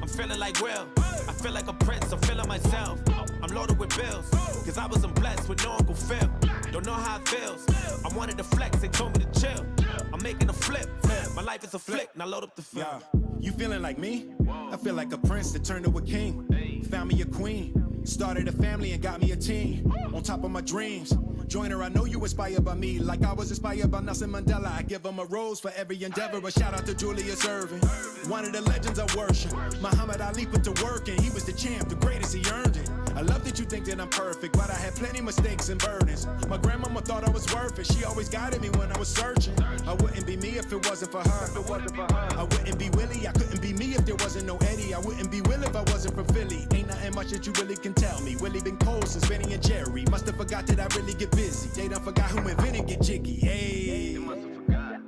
I'm feeling like Will. I feel like a prince, I'm feeling myself. I'm loaded with bills, cause I wasn't blessed with no Uncle Phil. Don't know how it feels. I wanted to flex, they told me to chill. I'm making a flip. My life is a flick, now load up the film. Yeah. You feeling like me? I feel like a prince that turned to a king. Found me a queen. Started a family and got me a team. On top of my dreams. Joiner, I know you inspired by me, like I was inspired by Nelson Mandela. I give him a rose for every endeavor. A shout out to Julius Erving, one of the legends I worship. Muhammad Ali put to work and he was the champ, the greatest, he earned it. I love that you think that I'm perfect, but I had plenty mistakes and burdens. My grandmama thought I was worth it. She always guided me when I was searching. I wouldn't be me if it wasn't for her. I wouldn't be Willie, I couldn't be me if there wasn't no Eddie. I wouldn't be Will if I wasn't from Philly. Ain't nothing much that you really can tell me. Willie been cold since Benny and Jerry. Must have forgot that I really get busy. They done forgot who invented Get Jiggy. Hey.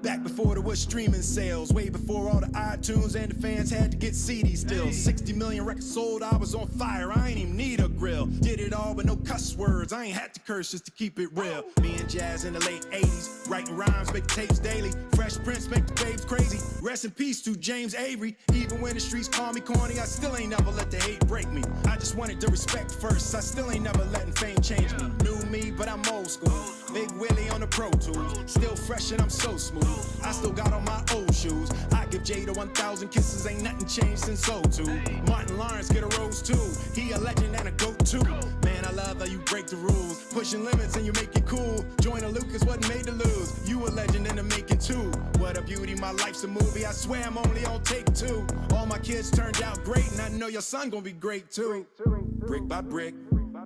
Back before there was streaming sales, way before all the iTunes and the fans had to get CDs still. 60 million records sold, I was on fire, I ain't even need a grill. Did it all with no cuss words, I ain't had to curse just to keep it real. Me and Jazz in the late 80s, writing rhymes, making tapes daily. Fresh Prince make the babes crazy. Rest in peace to James Avery. Even when the streets call me corny, I still ain't never let the hate break me. I just wanted the respect first, I still ain't never letting fame change me. New me, but I'm old school. Big Willie on the Pro Tools, still fresh and I'm so smooth. I still got on my old shoes. I give Jada 1,000 kisses, ain't nothing changed since '02. Martin Lawrence get a rose too. He a legend and a goat too. Man, I love how you break the rules, pushing limits and you make it cool. Joyner Lucas wasn't made to lose. You a legend in the making too. What a beauty, my life's a movie. I swear I'm only on take 2. All my kids turned out great, and I know your son gonna be great too. Brick by brick,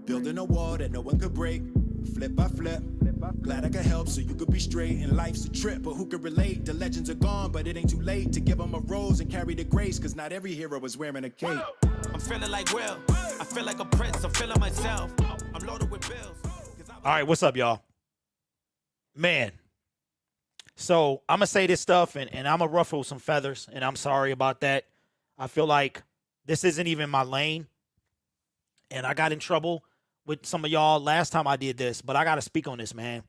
building a wall that no one could break. Flip by flip, glad I could help so you could be straight. And life's a trip, but who could relate? The legends are gone, but it ain't too late to give them a rose and carry the grace, cause not every hero is wearing a cape. I'm feeling like Will. I feel like a prince, I'm feeling myself. I'm loaded with bills. All right, what's up, y'all? Man, so I'm going to say this stuff, and I'm going to ruffle some feathers, and I'm sorry about that. I feel like this isn't even my lane, and I got in trouble with some of y'all last time I did this, but I got to speak on this, man.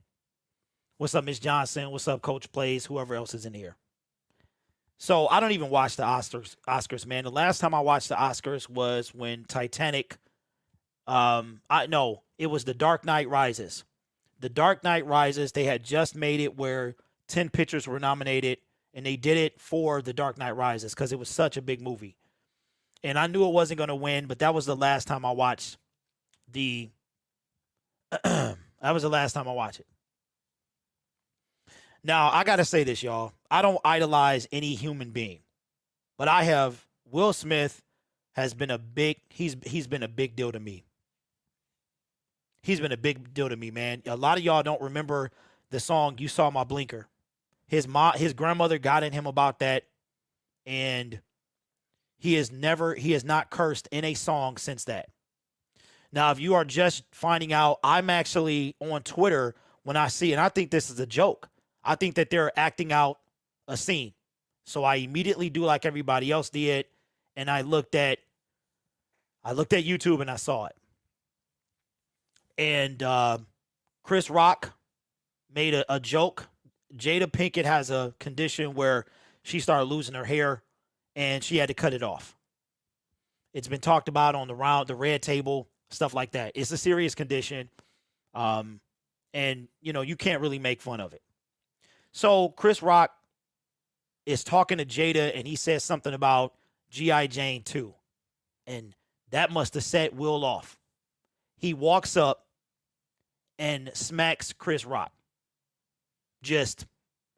What's up, Miss Johnson? What's up, Coach Plays? Whoever else is in here. So I don't even watch the Oscars, man. The last time I watched the Oscars was when Titanic, it was The Dark Knight Rises. The Dark Knight Rises, they had just made it where 10 pictures were nominated, and they did it for The Dark Knight Rises because it was such a big movie. And I knew it wasn't going to win, but that was the last time I watched that was the last time I watched it. Now, I got to say this, y'all. I don't idolize any human being, but Will Smith has been he's been a big deal to me. He's been a big deal to me, man. A lot of y'all don't remember the song You Saw My Blinker. His grandmother got in him about that, and he has not cursed in a song since that. Now, if you are just finding out, I'm actually on Twitter when I see, and I think this is a joke. I think that they're acting out a scene. So I immediately do like everybody else did, and I looked at YouTube and I saw it. And Chris Rock made a joke. Jada Pinkett has a condition where she started losing her hair, and she had to cut it off. It's been talked about on the red table. Stuff like that. It's a serious condition. And, you can't really make fun of it. So Chris Rock is talking to Jada, and he says something about G.I. Jane 2. And that must have set Will off. He walks up and smacks Chris Rock. Just,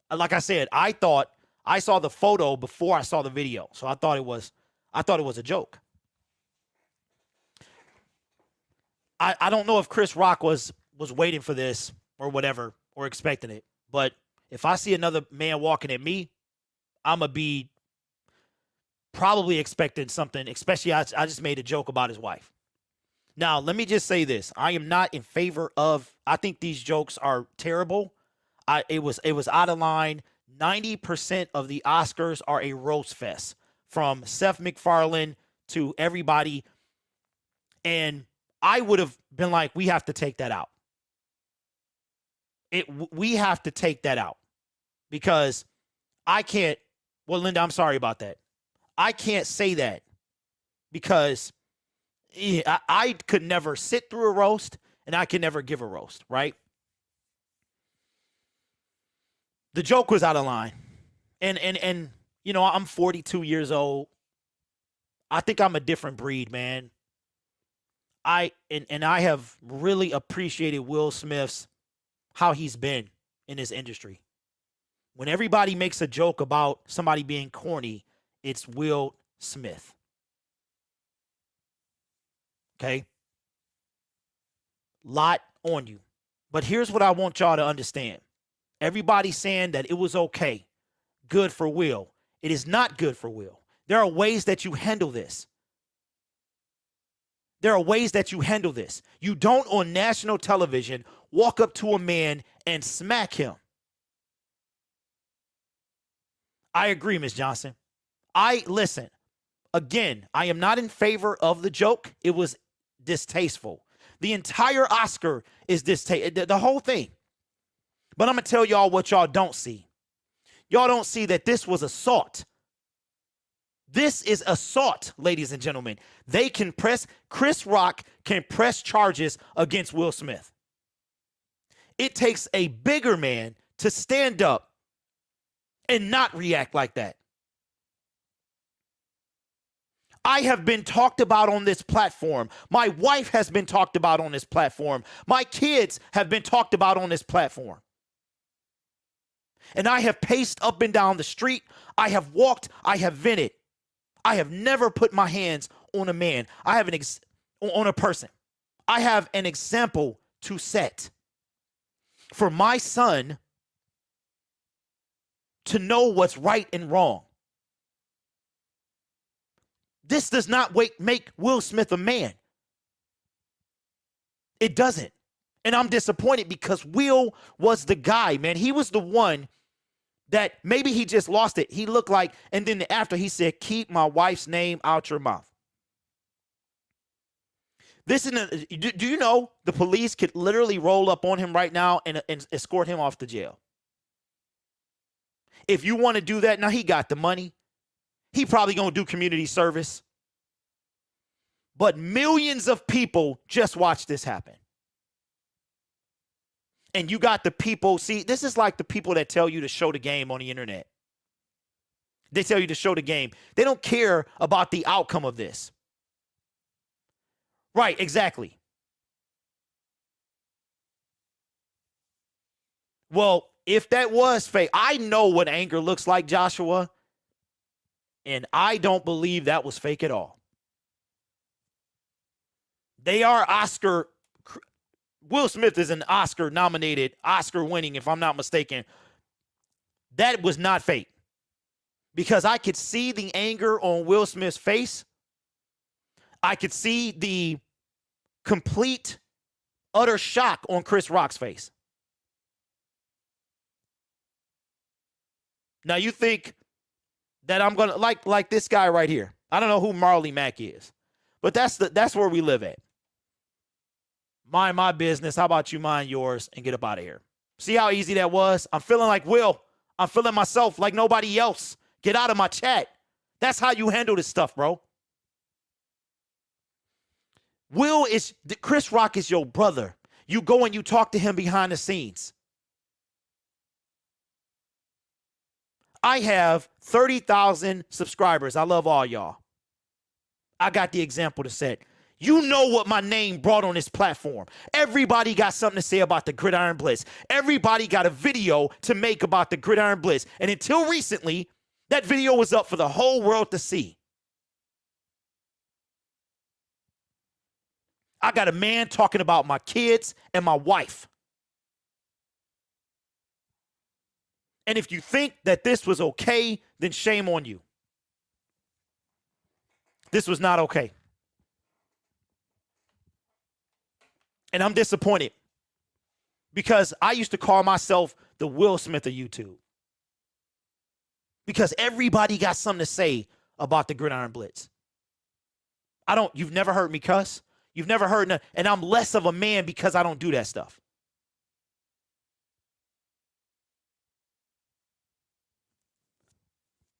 like I said, I saw the photo before I saw the video. So I thought it was a joke. I don't know if Chris Rock was waiting for this or whatever or expecting it. But if I see another man walking at me, I'm going to be probably expecting something, especially I just made a joke about his wife. Now, let me just say this. I am not in favor of, I think these jokes are terrible. It was out of line. 90% of the Oscars are a roast fest, from Seth MacFarlane to everybody. And I would have been like, we have to take that out. We have to take that out because I can't. Well, Linda, I'm sorry about that. I can't say that because I could never sit through a roast and I could never give a roast, right? The joke was out of line. And you know, I'm 42 years old. I think I'm a different breed, man. I have really appreciated Will Smith's how he's been in this industry. When everybody makes a joke about somebody being corny, it's Will Smith. Okay? Lot on you. But here's what I want y'all to understand. Everybody's saying that it was okay. Good for Will. It is not good for Will. There are ways that you handle this. There are ways that you handle this. You don't on national television walk up to a man and smack him. I agree, Ms. Johnson. Listen, again, I am not in favor of the joke. It was distasteful. The entire Oscar is distasteful, the whole thing. But I'm going to tell y'all what y'all don't see. Y'all don't see that this was assault. This is assault, ladies and gentlemen. Chris Rock can press charges against Will Smith. It takes a bigger man to stand up and not react like that. I have been talked about on this platform. My wife has been talked about on this platform. My kids have been talked about on this platform. And I have paced up and down the street. I have walked. I have vented. I have never put my hands on a man. I have on a person. I have an example to set for my son to know what's right and wrong. This does not make Will Smith a man. It doesn't. And I'm disappointed because Will was the guy, man. He was the one that maybe he just lost it. He looked like, and then after he said, keep my wife's name out your mouth. Do you know the police could literally roll up on him right now and escort him off to jail? If you want to do that, now he got the money. He probably going to do community service. But millions of people just watched this happen. And you got the people, see, this is like the people that tell you to show the game on the internet. They tell you to show the game. They don't care about the outcome of this. Right, exactly. Well, if that was fake, I know what anger looks like, Joshua, and I don't believe that was fake at all. They are Will Smith is an Oscar-nominated, Oscar-winning, if I'm not mistaken. That was not fake. Because I could see the anger on Will Smith's face. I could see the complete, utter shock on Chris Rock's face. Now you think that I'm gonna like this guy right here. I don't know who Marley Mack is, but that's where we live at. Mind my business. How about you mind yours and get up out of here? See how easy that was? I'm feeling like Will. I'm feeling myself like nobody else. Get out of my chat. That's how you handle this stuff, bro. Chris Rock is your brother. You go and you talk to him behind the scenes. I have 30,000 subscribers. I love all y'all. I got the example to set. You know what my name brought on this platform. Everybody got something to say about the Gridiron Blitz. Everybody got a video to make about the Gridiron Blitz. And until recently, that video was up for the whole world to see. I got a man talking about my kids and my wife. And if you think that this was okay, then shame on you. This was not okay. And I'm disappointed because I used to call myself the Will Smith of YouTube. Because everybody got something to say about the Gridiron Blitz. You've never heard me cuss. You've never heard, and I'm less of a man because I don't do that stuff.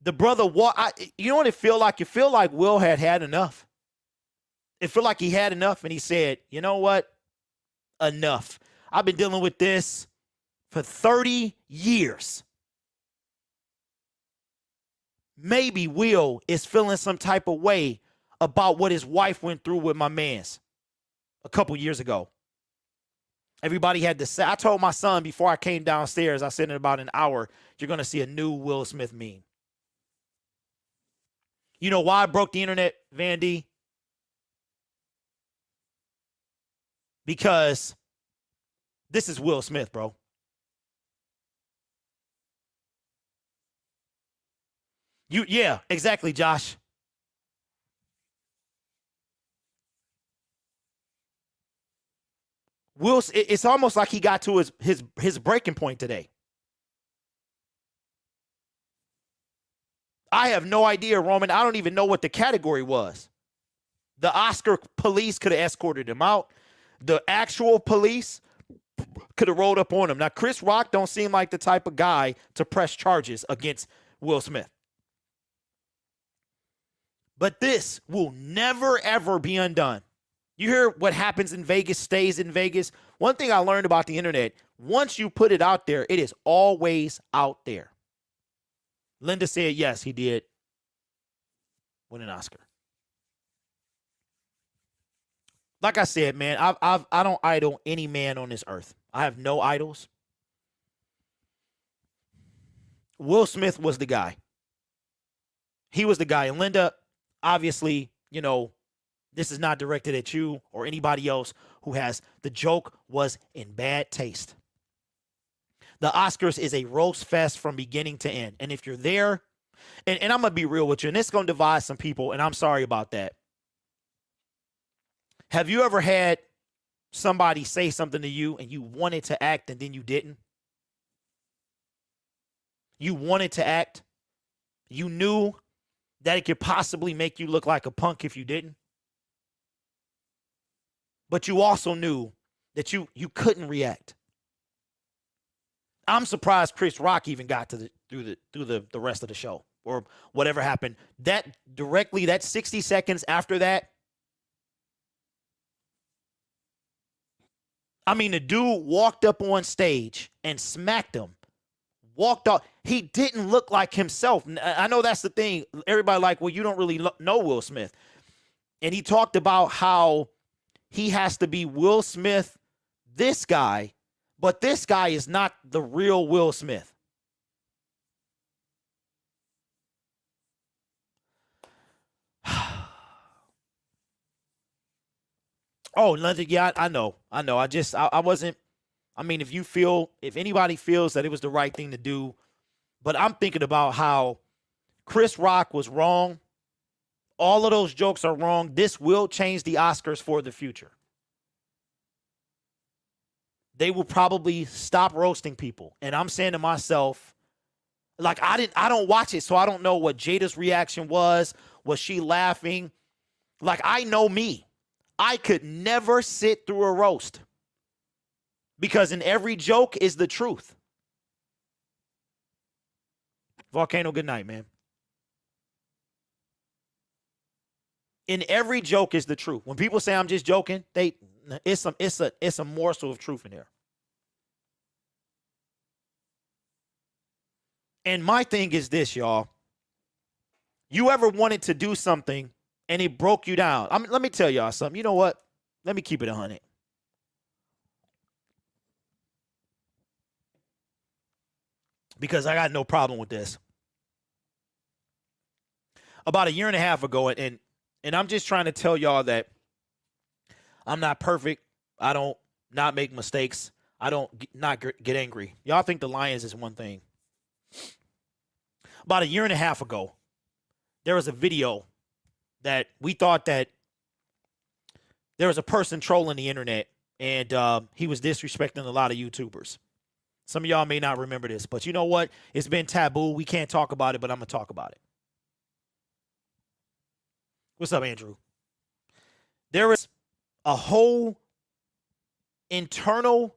The brother, you know what it feel like? You feel like Will had enough. It felt like he had enough, and he said, you know what? Enough. I've been dealing with this for 30 years. Maybe Will is feeling some type of way about what his wife went through with my mans a couple years ago. Everybody had to say, I told my son before I came downstairs, I said in about an hour, you're going to see a new Will Smith meme. You know why I broke the internet, Vandy? Because this is Will Smith, bro. Yeah, exactly, Josh. It's almost like he got to his breaking point today. I have no idea, Roman. I don't even know what the category was. The Oscar police could have escorted him out. The actual police could have rolled up on him. Now, Chris Rock don't seem like the type of guy to press charges against Will Smith. But this will never, ever be undone. You hear what happens in Vegas stays in Vegas. One thing I learned about the internet, once you put it out there, it is always out there. Linda said, yes, he did win an Oscar. Like I said, man, I don't idol any man on this earth. I have no idols. Will Smith was the guy. He was the guy. And Linda, obviously, you know, this is not directed at you or anybody else who has, the joke was in bad taste. The Oscars is a roast fest from beginning to end. And if you're there, and I'm going to be real with you, and it's going to divide some people, and I'm sorry about that. Have you ever had somebody say something to you and you wanted to act and then you didn't? You wanted to act. You knew that it could possibly make you look like a punk if you didn't. But you also knew that you couldn't react. I'm surprised Chris Rock even got to through the rest of the show or whatever happened. That 60 seconds after that, I mean, the dude walked up on stage and smacked him. Walked off. He didn't look like himself. I know that's the thing. Everybody like, well, you don't really know Will Smith. And he talked about how he has to be Will Smith, this guy, but this guy is not the real Will Smith. Oh, London, yeah, I know. I wasn't, I mean, if anybody feels that it was the right thing to do, but I'm thinking about how Chris Rock was wrong. All of those jokes are wrong. This will change the Oscars for the future. They will probably stop roasting people. And I'm saying to myself, like, I don't watch it, so I don't know what Jada's reaction was. Was she laughing? Like, I know me. I could never sit through a roast because in every joke is the truth. Volcano, good night, man. In every joke is the truth. When people say I'm just joking, it's a morsel of truth in there. And my thing is this, y'all. You ever wanted to do something and it broke you down? Let me tell y'all something. You know what? Let me keep it 100. Because I got no problem with this. About a year and a half ago, and I'm just trying to tell y'all that I'm not perfect. I don't not make mistakes. I don't not get angry. Y'all think the Lions is one thing. About a year and a half ago, there was a video that we thought that there was a person trolling the internet, and he was disrespecting a lot of YouTubers. Some of y'all may not remember this, but you know what? It's been taboo. We can't talk about it, but I'm going to talk about it. What's up, Andrew? There is a whole internal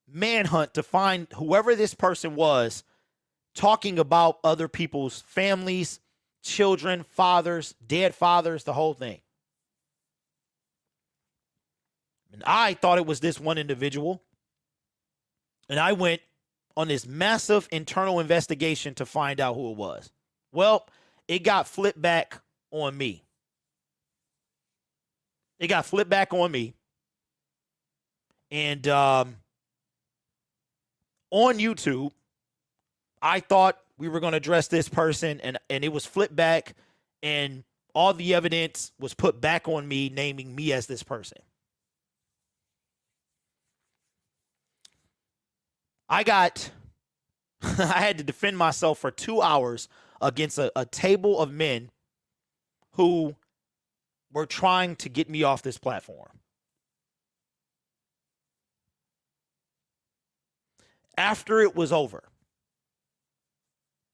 manhunt to find whoever this person was talking about other people's families, children, fathers, dead fathers, the whole thing. And I thought it was this one individual. And I went on this massive internal investigation to find out who it was. Well, it got flipped back on me. It got flipped back on me. And on YouTube, I thought we were going to address this person, and it was flipped back, and all the evidence was put back on me, naming me as this person. I had to defend myself for 2 hours against a table of men who were trying to get me off this platform. After it was over,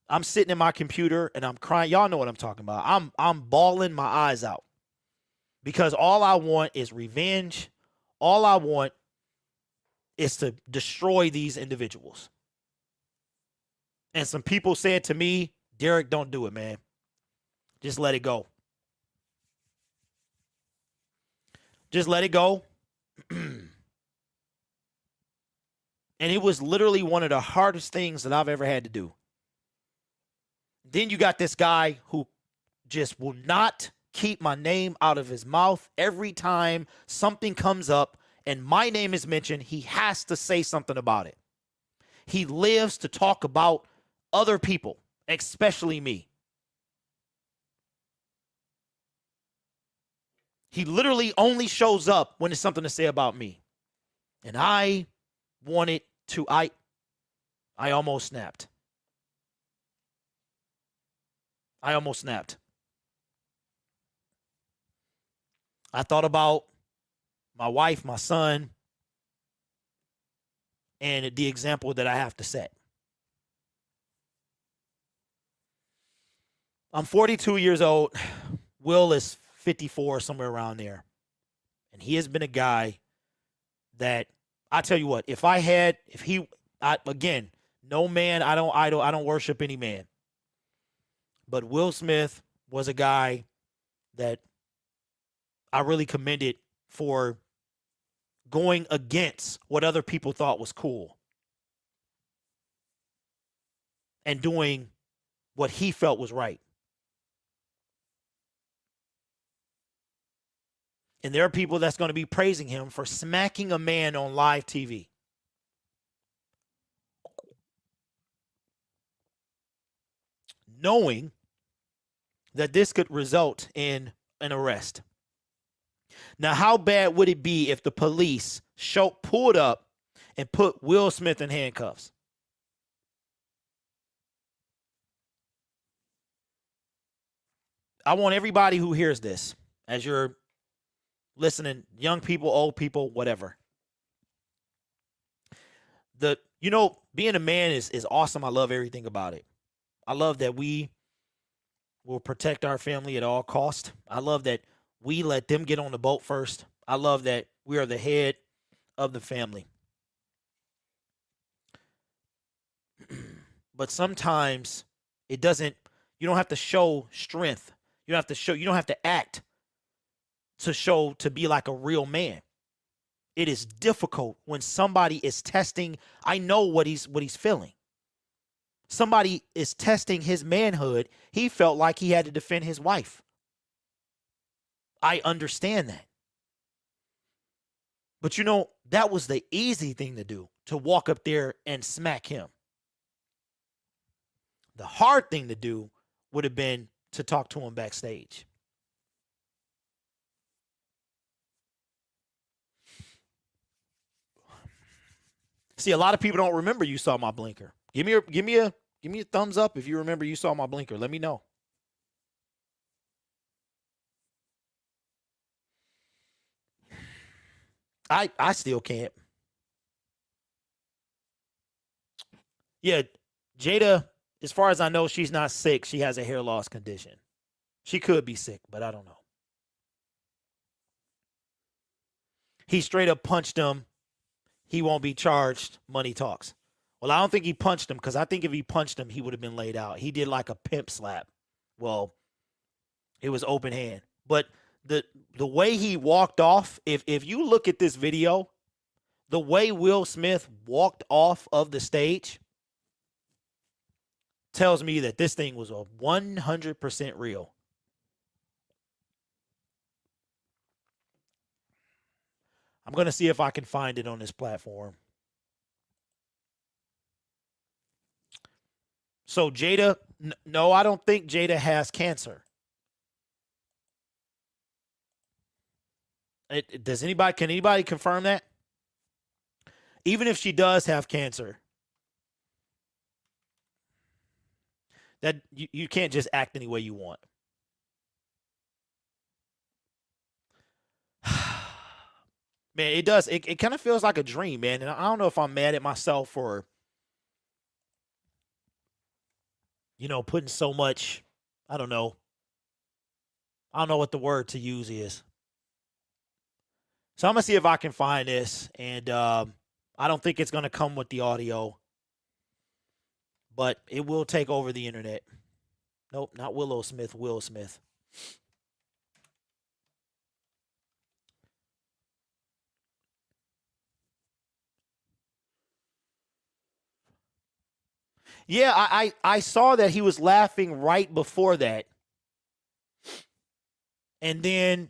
I'm sitting in my computer and I'm crying. Y'all know what I'm talking about. I'm bawling my eyes out because all I want is revenge. All I want is to destroy these individuals. And some people said to me, Derek, don't do it, man. Just let it go. Just let it go. And it was literally one of the hardest things that I've ever had to do. Then you got this guy who just will not keep my name out of his mouth. Every time something comes up and my name is mentioned, he has to say something about it. He lives to talk about other people, especially me. He literally only shows up when there's something to say about me. And I wanted to, I almost snapped. I almost snapped. I thought about my wife, my son, and the example that I have to set. I'm 42 years old. Will is 54, somewhere around there. And he has been a guy that, I tell you what, again, no man, I don't worship any man. But Will Smith was a guy that I really commended for going against what other people thought was cool and doing what he felt was right. And there are people that's going to be praising him for smacking a man on live TV. Knowing that this could result in an arrest. Now, how bad would it be if the police pulled up and put Will Smith in handcuffs? I want everybody who hears this, as you're listening, young people, old people, whatever. Being a man is awesome. I love everything about it. I love that we will protect our family at all costs. I love that we let them get on the boat first. I love that we are the head of the family. But sometimes you don't have to show strength. You don't have to act to be like a real man. It is difficult when somebody is testing. I know what he's feeling. Somebody is testing his manhood. He felt like he had to defend his wife. I understand that. But that was the easy thing to do, to walk up there and smack him. The hard thing to do would have been to talk to him backstage. See, a lot of people don't remember you saw my blinker. Give me a thumbs up if you remember you saw my blinker. Let me know. I still can't. Yeah, Jada, as far as I know, she's not sick. She has a hair loss condition. She could be sick, but I don't know. He straight up punched him. He won't be charged. Money talks. Well, I don't think he punched him, because I think if he punched him, he would have been laid out. He did like a pimp slap. Well, it was open hand. But the way he walked off, if you look at this video, the way Will Smith walked off of the stage tells me that this thing was a 100% real. I'm going to see if I can find it on this platform. So Jada, no, I don't think Jada has cancer. Can anybody confirm that? Even if she does have cancer, that you can't just act any way you want. Man, it does. It kind of feels like a dream, man. And I don't know if I'm mad at myself for, putting so much, I don't know what the word to use is. So I'm going to see if I can find this. And I don't think it's going to come with the audio, but it will take over the internet. Nope, not Willow Smith, Will Smith. Yeah, I saw that he was laughing right before that. And then,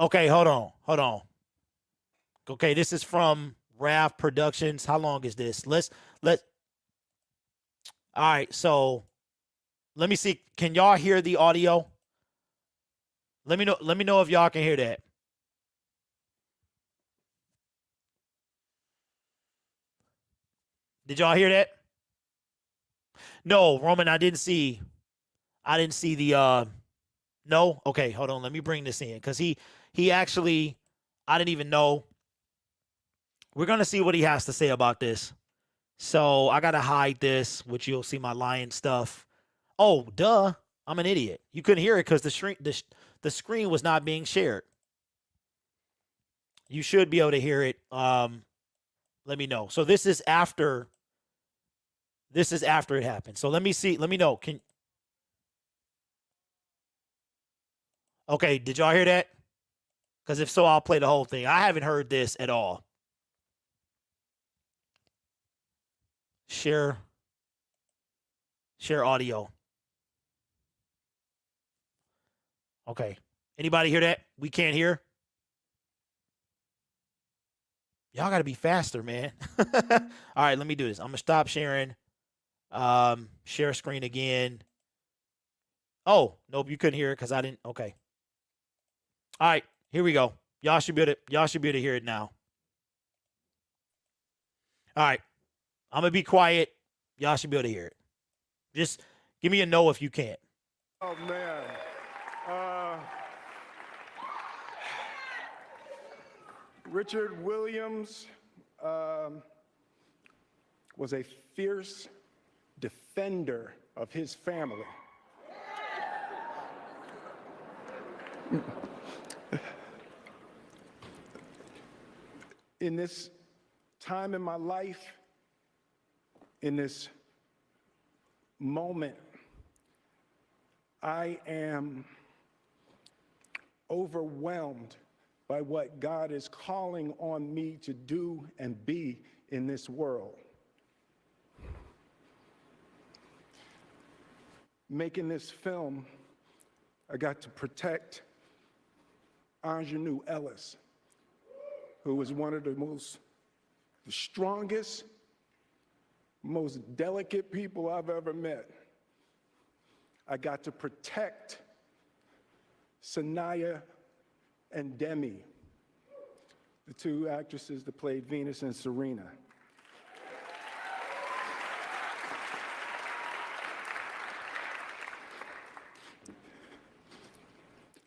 okay, hold on. Okay, this is from Rav Productions. How long is this? All right, so let me see. Can y'all hear the audio? Let me know if y'all can hear that. Did y'all hear that? No, Roman, I didn't see the no. Okay, hold on. Let me bring this in because he actually, I didn't even know. We're gonna see what he has to say about this. So I gotta hide this, which you'll see my lion stuff. Oh, duh! I'm an idiot. You couldn't hear it because the screen was not being shared. You should be able to hear it. Let me know. So this is after. This is after it happened. So let me see. Let me know. Okay, did y'all hear that? Because if so, I'll play the whole thing. I haven't heard this at all. Share audio. Okay. Anybody hear that? We can't hear? Y'all got to be faster, man. All right, let me do this. I'm going to stop sharing. Share screen again. Oh, nope, you couldn't hear it because I didn't. Okay. All right, here we go. Y'all should be able to hear it now. All right. I'm going to be quiet. Y'all should be able to hear it. Just give me a no if you can't. Oh, man. Richard Williams was a fierce defender of his family. In this time in my life, in this moment, I am overwhelmed by what God is calling on me to do and be in this world. Making this film, I got to protect Ingenue Ellis, who was one of the strongest, most delicate people I've ever met. I got to protect Sanaya and Demi, the two actresses that played Venus and Serena.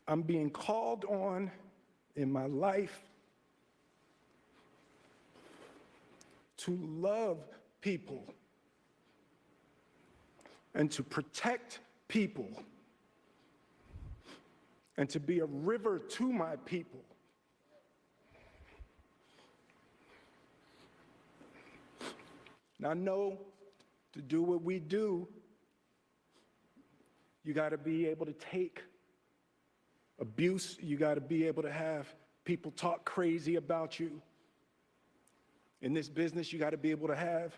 I'm being called on in my life to love people and to protect people and to be a river to my people. Now, I know to do what we do, you got to be able to take abuse. You got to be able to have people talk crazy about you. In this business, you got to be able to have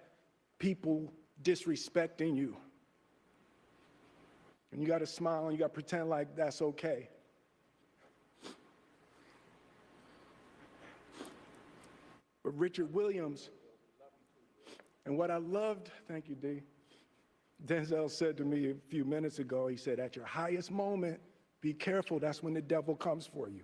people disrespecting you. And you got to smile and you got to pretend like that's okay. But Richard Williams, and what I loved, thank you, D. Denzel said to me a few minutes ago, he said, at your highest moment, be careful, that's when the devil comes for you.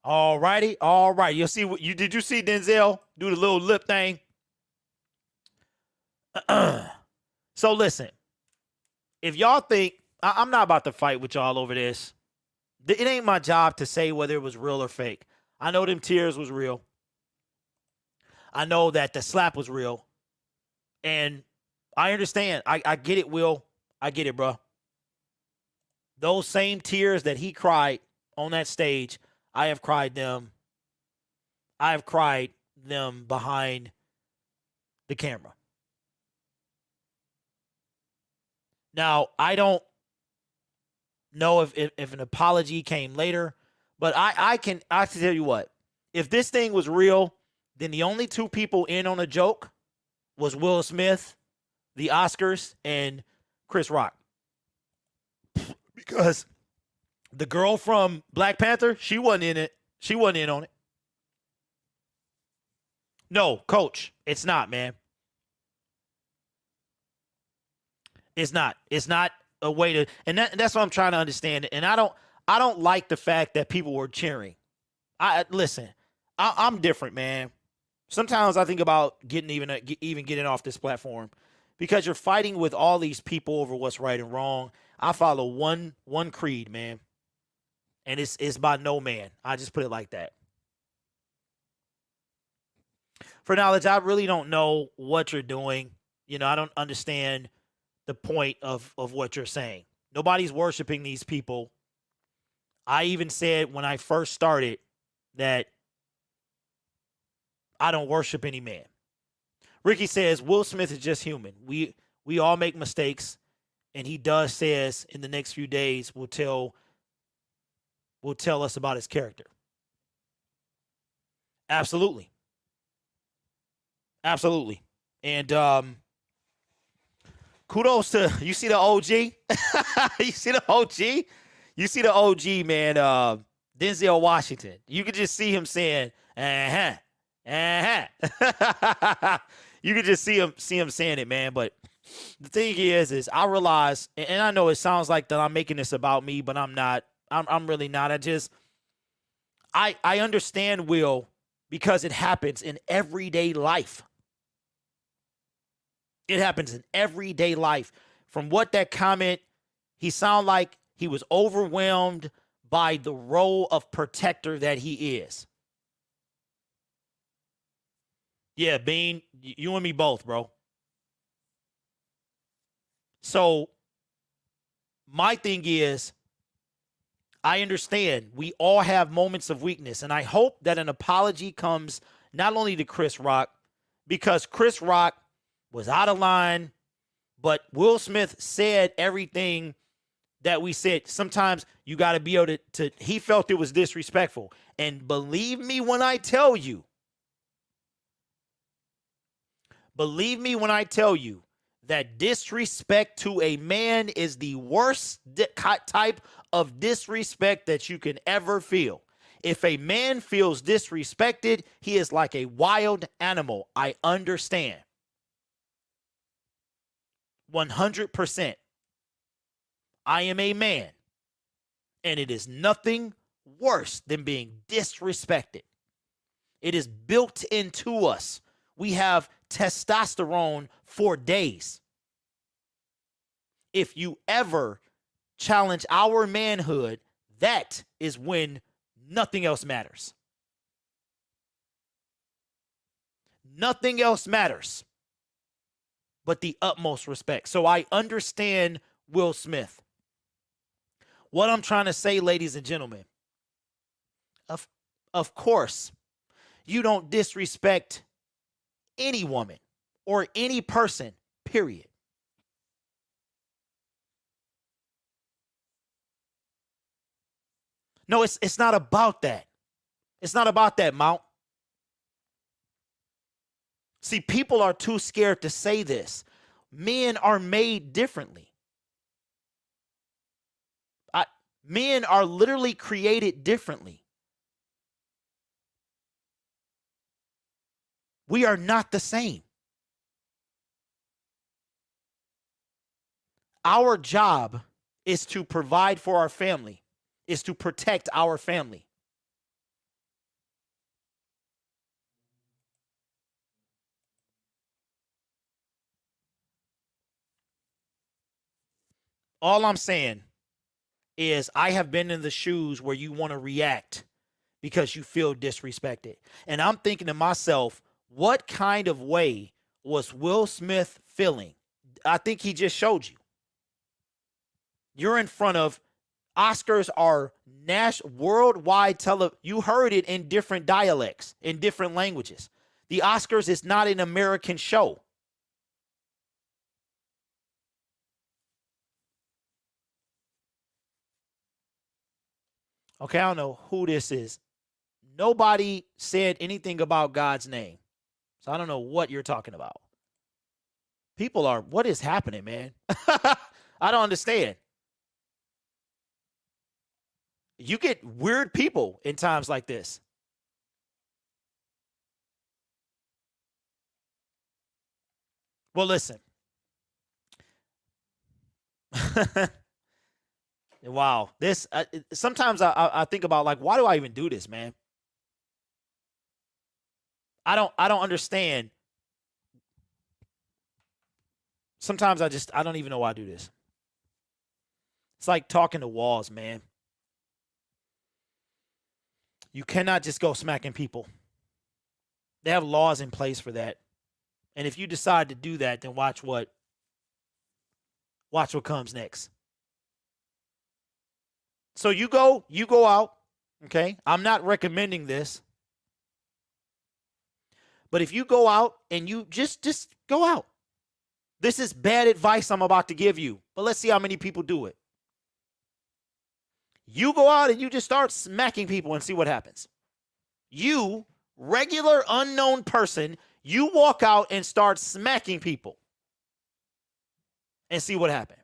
All righty, all right. You'll see what did you see Denzel do the little lip thing? So listen, if y'all think I'm not about to fight with y'all over this, it ain't my job to say whether it was real or fake. I know them tears was real. I know that the slap was real. And I understand. I get it, Will. I get it, bro. Those same tears that he cried on that stage, I have cried them. I have cried them behind the camera. Now, I don't know if an apology came later, but I can tell you what. If this thing was real, then the only two people in on a joke was Will Smith, the Oscars, and Chris Rock. Because the girl from Black Panther, she wasn't in it. She wasn't in on it. No, Coach, it's not, man. It's not. It's not a way to, and that's what I'm trying to understand. And I don't like the fact that people were cheering. Listen, I'm different, man. Sometimes I think about getting off this platform because you're fighting with all these people over what's right and wrong. I follow one creed, man. And it's by no man. I just put it like that. For knowledge, I really don't know what you're doing. You know, I don't understand the point of what you're saying. Nobody's worshiping these people. I even said when I first started that I don't worship any man. Ricky says Will Smith is just human. We all make mistakes, and he says in the next few days will tell us about his character. Absolutely. Absolutely. And kudos to, you see the OG? You see the OG? You see the OG, man, Denzel Washington. You could just see him saying, uh-huh. You could just see him saying it, man. But the thing is I realize, and I know it sounds like that I'm making this about me, but I'm not. I'm really not. I understand, Will, because it happens in everyday life. It happens in everyday life. From what that comment, he sounded like he was overwhelmed by the role of protector that he is. Yeah, Bean, you and me both, bro. So my thing is, I understand we all have moments of weakness, and I hope that an apology comes not only to Chris Rock, because Chris Rock was out of line, but Will Smith said everything that we said. Sometimes you got to be able to, he felt it was disrespectful. And believe me when I tell you that disrespect to a man is the worst type of disrespect that you can ever feel. If a man feels disrespected, he is like a wild animal. I understand. 100%. I am a man, and it is nothing worse than being disrespected. It is built into us. We have testosterone for days. If you ever challenge our manhood, that is when nothing else matters. Nothing else matters but the utmost respect. So I understand Will Smith. What I'm trying to say, ladies and gentlemen, of course, you don't disrespect any woman. or any person, period. No, it's not about that. It's not about that, Mount. See, people are too scared to say this. Men are made differently. Men are literally created differently. We are not the same. Our job is to provide for our family, is to protect our family. All I'm saying is I have been in the shoes where you want to react because you feel disrespected. And I'm thinking to myself, what kind of way was Will Smith feeling? I think he just showed you. You're in front of Oscars are worldwide you heard it in different dialects, in different languages. The Oscars is not an American show. Okay, I don't know who this is. Nobody said anything about God's name. So I don't know what you're talking about. People are, what is happening, man? I don't understand. You get weird people in times like this. Well, listen. Wow. This sometimes I think about, like, why do I even do this, man? I don't understand. Sometimes I don't even know why I do this. It's like talking to walls, man. You cannot just go smacking people. They have laws in place for that. And if you decide to do that, then watch what comes next. So you go out, okay? I'm not recommending this. But if you go out and you just go out. This is bad advice I'm about to give you, but let's see how many people do it. You go out and you just start smacking people and see what happens. You, regular unknown person, you walk out and start smacking people and see what happens.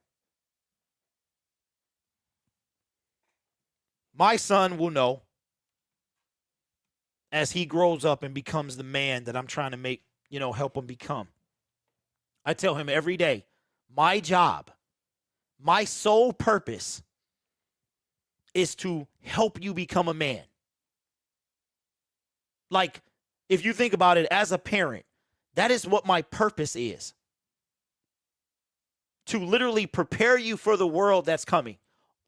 My son will know as he grows up and becomes the man that I'm trying to make, help him become. I tell him every day, my job, my sole purpose is to help you become a man. Like, if you think about it as a parent, that is what my purpose is. To literally prepare you for the world that's coming,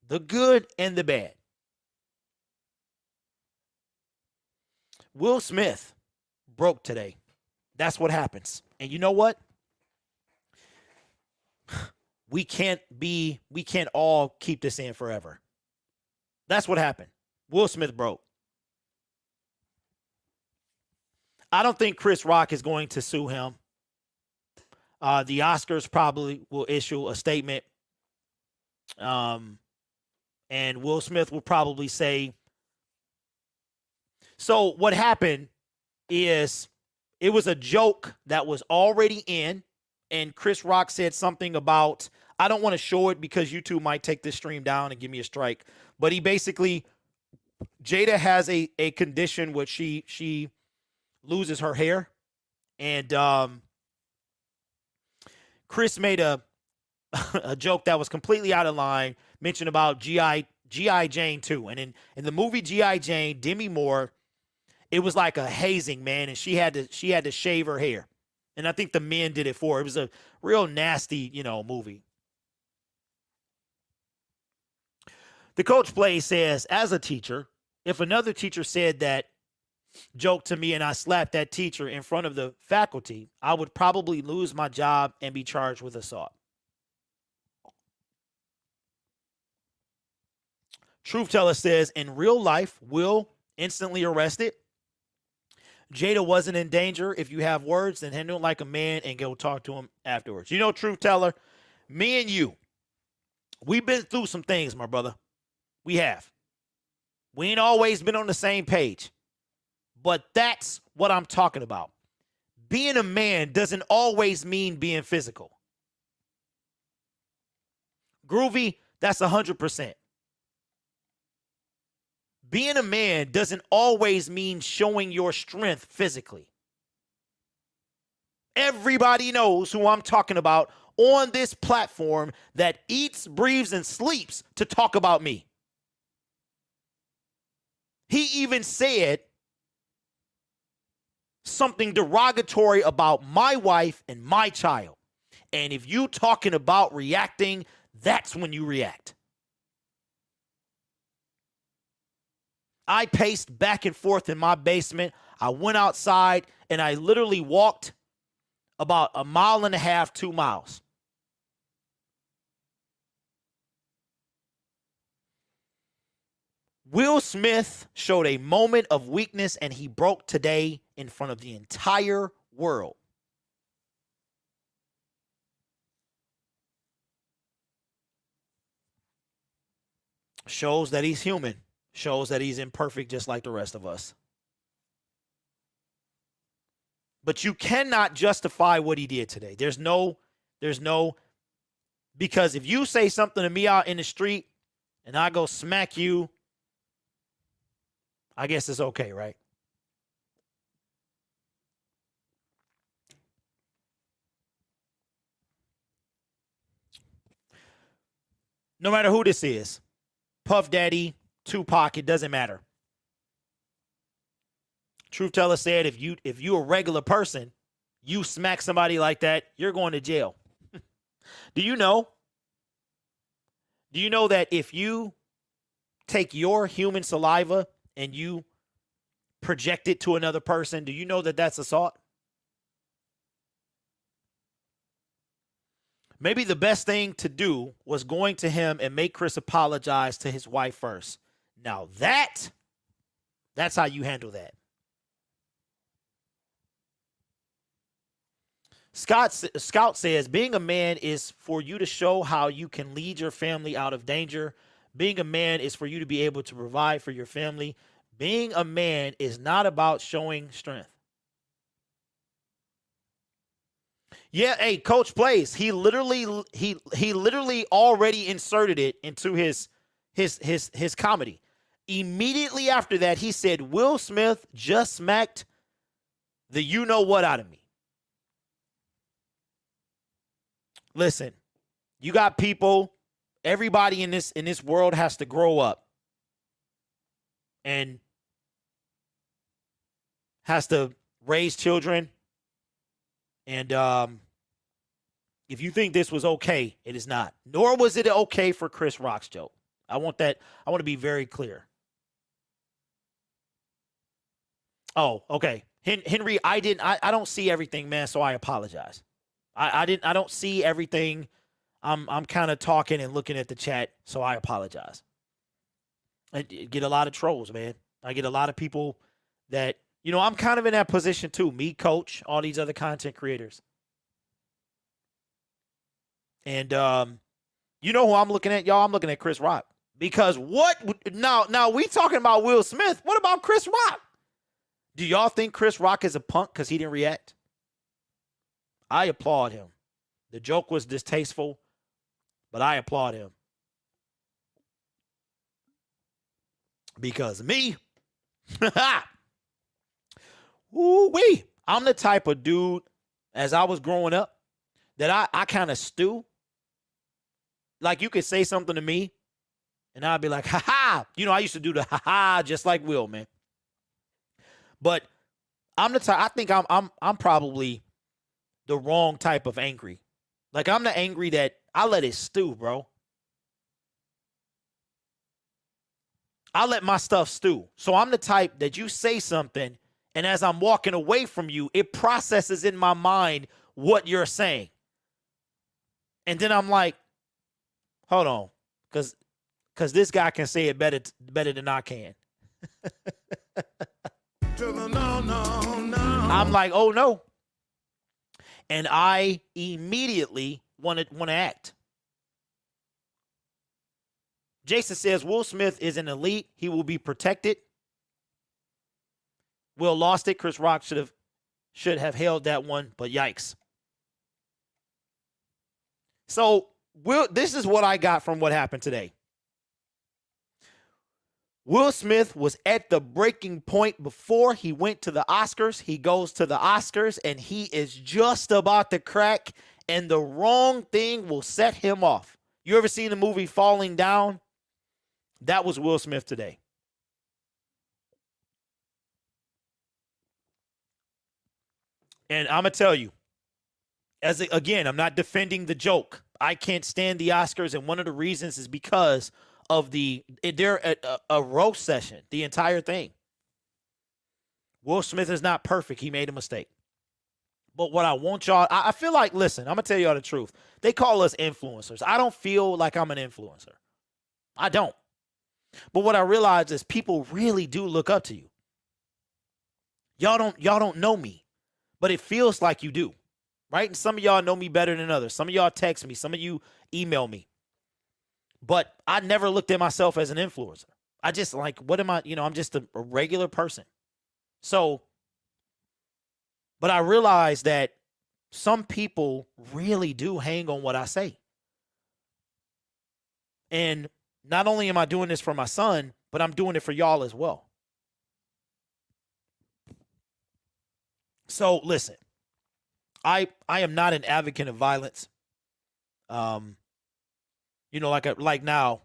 the good and the bad. Will Smith broke today. That's what happens. And you know what? We can't all keep this in forever. That's what happened. Will Smith broke. I don't think Chris Rock is going to sue him. The Oscars probably will issue a statement. And Will Smith will probably say. So what happened is it was a joke that was already in. And Chris Rock said something about, I don't want to show it because YouTube might take this stream down and give me a strike. But he basically, Jada has a condition where she loses her hair. And Chris made a joke that was completely out of line, mentioned about G.I. Jane 2. And in the movie G.I. Jane, Demi Moore, it was like a hazing, man. And she had to shave her hair. And I think the men did it for her. It was a real nasty, movie. The coach play says, as a teacher, if another teacher said that joke to me and I slapped that teacher in front of the faculty, I would probably lose my job and be charged with assault. Truth Teller says, in real life, Will instantly arrested. Jada wasn't in danger. If you have words, then handle it like a man and go talk to him afterwards. You know, truth teller, me and you, we've been through some things, my brother. We have. We ain't always been on the same page. But that's what I'm talking about. Being a man doesn't always mean being physical. Groovy, that's 100%. Being a man doesn't always mean showing your strength physically. Everybody knows who I'm talking about on this platform that eats, breathes, and sleeps to talk about me. He even said something derogatory about my wife and my child. And if you talking about reacting, that's when you react. I paced back and forth in my basement. I went outside and I literally walked about 1.5 miles, 2 miles. Will Smith showed a moment of weakness and he broke today in front of the entire world. Shows that he's human. Shows that he's imperfect just like the rest of us. But you cannot justify what he did today. There's no, because if you say something to me out in the street and I go smack you, I guess it's okay, right? No matter who this is, Puff Daddy, Tupac, it doesn't matter. Truth Teller said if you a regular person, you smack somebody like that, you're going to jail. Do you know? Do you know that if you take your human saliva and you project it to another person, do you know that that's assault? Maybe the best thing to do was going to him and make Chris apologize to his wife first. Now that's how you handle that. Scout says, being a man is for you to show how you can lead your family out of danger. Being a man is for you to be able to provide for your family. Being a man is not about showing strength. Yeah, hey, Coach Plays, he literally already inserted it into his comedy. Immediately after that, he said, Will Smith just smacked the you-know-what out of me. Listen, you got people, everybody in this world has to grow up and has to raise children. And if you think this was okay, it is not. Nor was it okay for Chris Rock's joke. I want to be very clear. Oh, okay. Henry, I don't see everything, man, so I apologize. I don't see everything. I'm kind of talking and looking at the chat, so I apologize. I get a lot of trolls, man. I get a lot of people that, I'm kind of in that position too. Me, Coach, all these other content creators. And you know who I'm looking at, y'all? I'm looking at Chris Rock. Because now we talking about Will Smith. What about Chris Rock? Do y'all think Chris Rock is a punk because he didn't react? I applaud him. The joke was distasteful, but I applaud him. Because me, ooh-wee, I'm the type of dude, as I was growing up, that I kind of stew. Like, you could say something to me, and I'd be like, ha-ha. I used to do the ha-ha just like Will, man. But I'm the type, I think I'm probably the wrong type of angry. Like, I'm the angry that I let it stew, bro. I let my stuff stew. So I'm the type that you say something, and as I'm walking away from you, it processes in my mind what you're saying. And then I'm like, hold on, because this guy can say it better than I can. I'm like, oh no. And I immediately want to act. Jason says Will Smith is an elite. He will be protected. Will lost it. Chris Rock should have held that one, but yikes. So this is what I got from what happened today. Will Smith was at the breaking point before he went to the Oscars. He goes to the Oscars, and he is just about to crack, and the wrong thing will set him off. You ever seen the movie Falling Down? That was Will Smith today. And I'm going to tell you, again, I'm not defending the joke. I can't stand the Oscars, and one of the reasons is because of they're a roast session, the entire thing. Will Smith is not perfect. He made a mistake. But what I want y'all, I feel like, listen, I'm going to tell y'all the truth. They call us influencers. I don't feel like I'm an influencer. I don't. But what I realize is people really do look up to you. Y'all don't know me, but it feels like you do, right? And some of y'all know me better than others. Some of y'all text me. Some of you email me. But I never looked at myself as an influencer. I just like, what am I? I'm just a regular person. So, but I realized that some people really do hang on what I say. And not only am I doing this for my son, but I'm doing it for y'all as well. So listen, I am not an advocate of violence. Like now,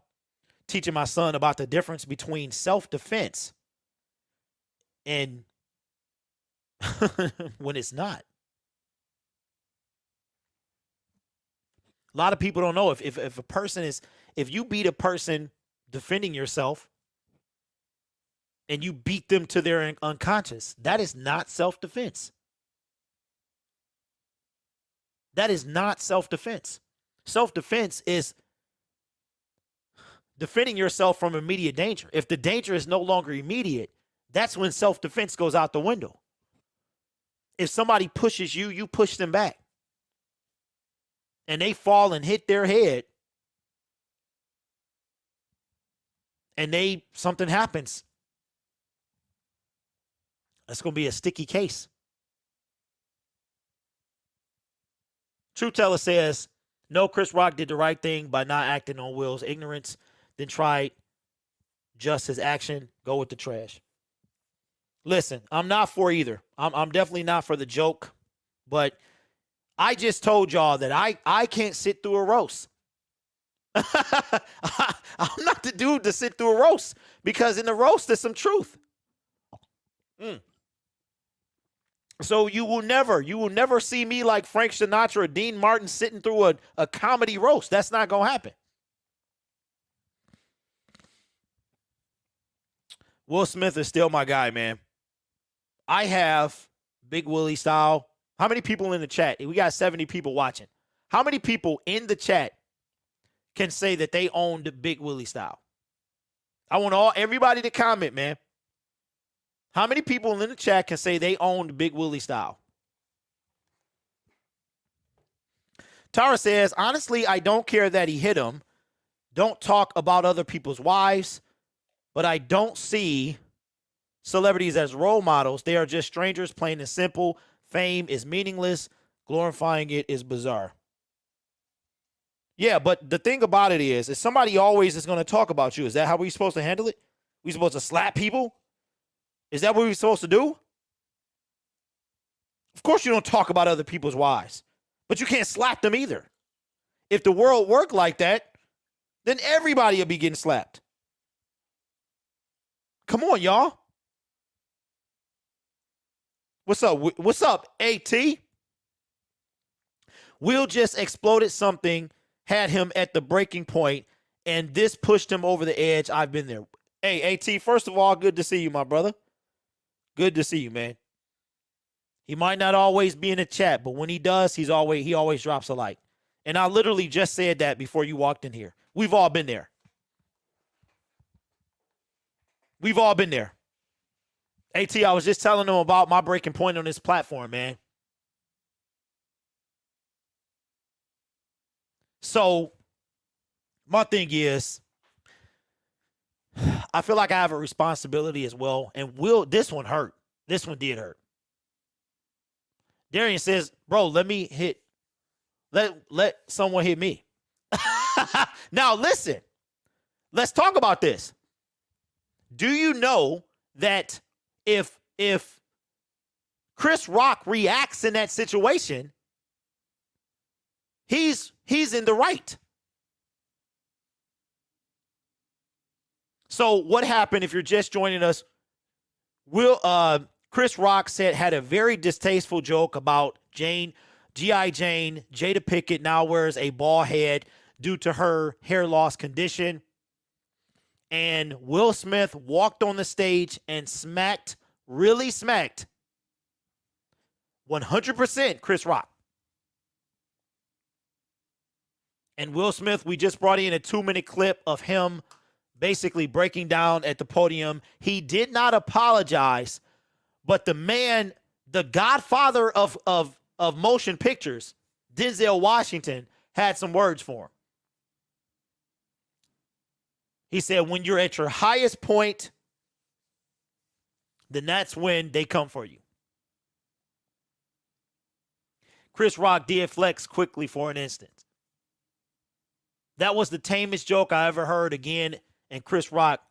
teaching my son about the difference between self-defense and when it's not. A lot of people don't know if a person is, if you beat a person defending yourself and you beat them to their unconscious, that is not self-defense. That is not self-defense. Self-defense is defending yourself from immediate danger. If the danger is no longer immediate, that's when self-defense goes out the window. If somebody pushes you, you push them back. And they fall and hit their head. And something happens. That's going to be a sticky case. True Teller says, no, Chris Rock did the right thing by not acting on Will's ignorance, then tried just his action. Go with the trash. Listen, I'm not for either. I'm definitely not for the joke, but I just told y'all that I can't sit through a roast. I'm not the dude to sit through a roast because in the roast there's some truth. So you will never see me like Frank Sinatra or Dean Martin sitting through a comedy roast. That's not going to happen. Will Smith is still my guy, man. I have Big Willie style. How many people in the chat? We got 70 people watching. How many people in the chat can say that they own the Big Willie style? I want everybody to comment, man. How many people in the chat can say they own the Big Willie style? Tara says, honestly, I don't care that he hit him. Don't talk about other people's wives. But I don't see celebrities as role models. They are just strangers, plain and simple. Fame is meaningless. Glorifying it is bizarre. Yeah, but the thing about it is somebody always is going to talk about you. Is that how we're supposed to handle it? We supposed to slap people? Is that what we're supposed to do? Of course you don't talk about other people's wives. But you can't slap them either. If the world worked like that, then everybody will be getting slapped. Come on, y'all. What's up? What's up, AT? Will just exploded something, had him at the breaking point, and this pushed him over the edge. I've been there. Hey, AT, first of all, good to see you, my brother. Good to see you, man. He might not always be in the chat, but when he does, he always drops a like. And I literally just said that before you walked in here. We've all been there. We've all been there. AT, I was just telling them about my breaking point on this platform, man. So my thing is, I feel like I have a responsibility as well. And this one hurt. This one did hurt. Darian says, bro, let someone hit me. Now listen, let's talk about this. Do you know that if Chris Rock reacts in that situation, he's in the right? So what happened, if you're just joining us? Chris Rock had a very distasteful joke about G.I. Jane. Jada Pinkett now wears a bald head due to her hair loss condition. And Will Smith walked on the stage and really smacked 100% Chris Rock. And Will Smith, we just brought in a 2-minute clip of him basically breaking down at the podium. He did not apologize, but the man, the godfather of motion pictures, Denzel Washington, had some words for him. He said, when you're at your highest point, then that's when they come for you. Chris Rock did flex quickly for an instant. That was the tamest joke I ever heard again, and Chris Rock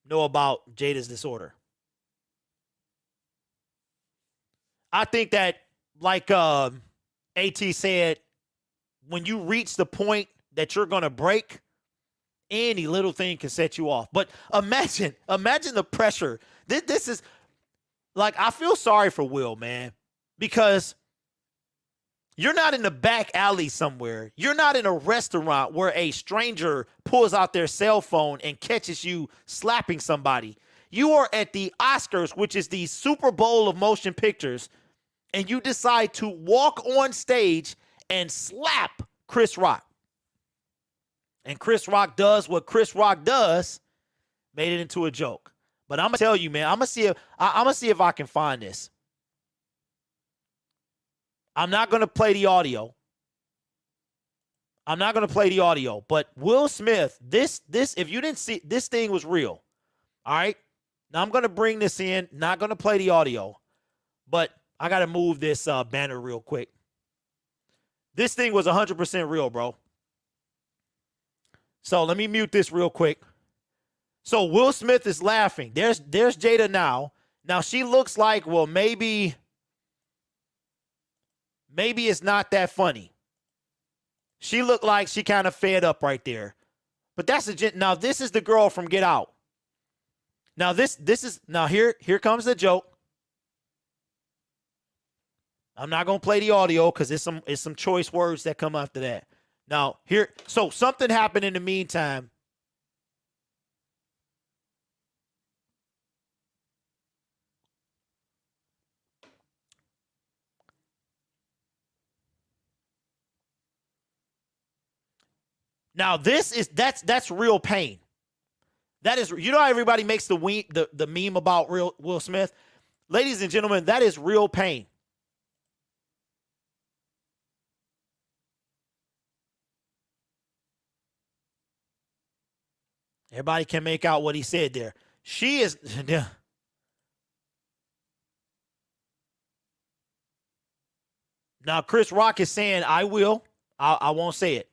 know about Jada's disorder. I think that, like AT said, when you reach the point that you're going to break, any little thing can set you off. But imagine the pressure. This is, like, I feel sorry for Will, man, because you're not in the back alley somewhere. You're not in a restaurant where a stranger pulls out their cell phone and catches you slapping somebody. You are at the Oscars, which is the Super Bowl of motion pictures, and you decide to walk on stage and slap Chris Rock. And Chris Rock does what Chris Rock does, made it into a joke. But I'm going to tell you, man, I'm going to see if I can find this. I'm not going to play the audio. But Will Smith, this, if you didn't see, this thing was real. All right? Now I'm going to bring this in, not going to play the audio, but I got to move this banner real quick. This thing was 100% real, bro. So let me mute this real quick. So Will Smith is laughing. There's Jada now. Now she looks like, well, maybe it's not that funny. She looked like she kind of fed up right there. But now this is the girl from Get Out. Now here comes the joke. I'm not gonna play the audio because it's some choice words that come after that. Now so something happened in the meantime. Now that's real pain. That is, you know how everybody makes the meme about Will Smith? Ladies and gentlemen, that is real pain. Everybody can make out what he said there. She is. Now, Chris Rock is saying, I won't say it.